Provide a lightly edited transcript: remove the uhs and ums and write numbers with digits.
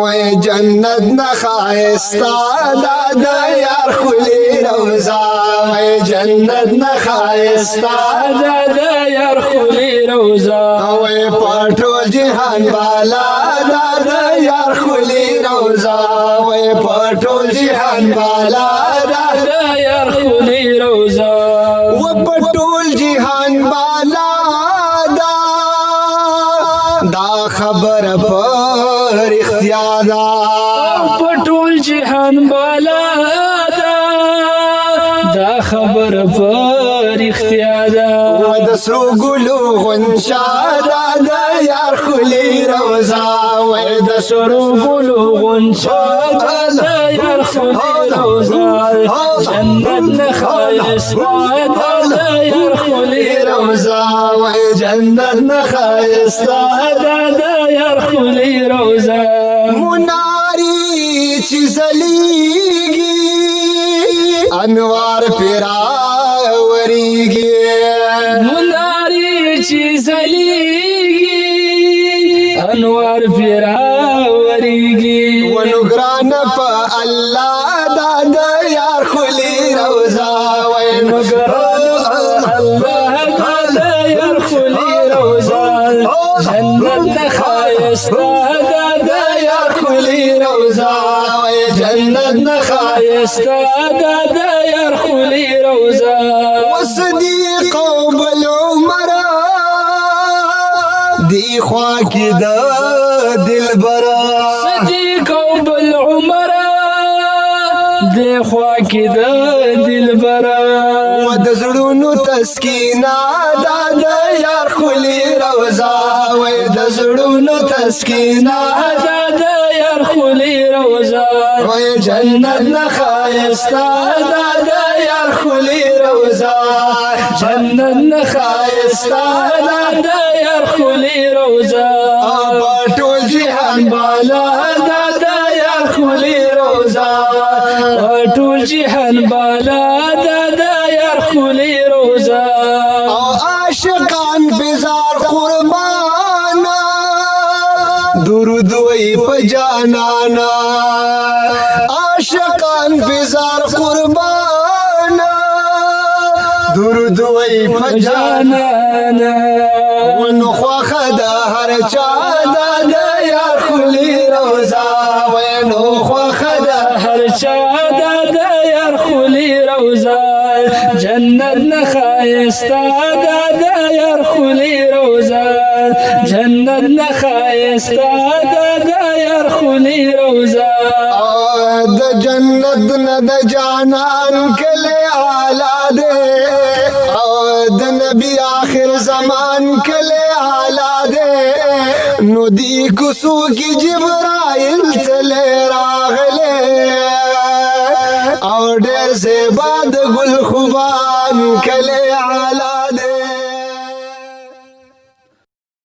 وای جنت نخایستا دا یار خلی روزا وای جنت نخایستا دا یار خلی روزا وای پټول جهان بالا دا یار خلی روزا وای پټول جهان بالا دا یار خلی روزا و پټول جهان بالا دا خبر پر اختیار پټول جهان بالا دا خبر پر اختیار و د سرو ګلو غنچا دا یار خلی روزا و د سرو ګلو غنچا دا یار خلی روزا جنت نخایستا دا یار خلی روزا و جنت نخایستا دا یار خلی روزا مناری چی زلیگی انوار پیرا وریگی مناری چی زلیگی انوار پیرا وریگی ونگران پا اللہ دا یار خلی روزا نگران اللہ دا یار خلی روزا جنت نخایستا دا یار خلی روزا جنت نخایستا دا یار خلی روزا وصدیق و بالعمر دی خواکی دا دل برا صدیق و بالعمر دی خواکی دا دل برا و د زړونو تسکینا دا یار خلی روزا و د زړونو تسکینا دا یار خلی روزا و جنت نخایستا دا یار خلی روزا جنت نخایستا دا یار خلی روزا پټول جهان بالا دا یار خلی روزا ټول جهان بالا دا یار خلی روزا عاشقان بزار قربانا درود وی په جانانا عاشقان بزار قربانا درود وی په جانانا ونو خواخه د هر چا دا یار خلی روزا ونو خواخه د هر چا دا یار خلی روزا جنت نخایستا دا یار خلی روزا جنت نخایستا دا یار خلی روزا د جنت نه د جانان کله اعلی دے او د نبی آخر زمان کله اعلی دے نو دی کوسو کی جبرائیل تله راغله او ډېر زیبا د ګل خوبان کله اعلی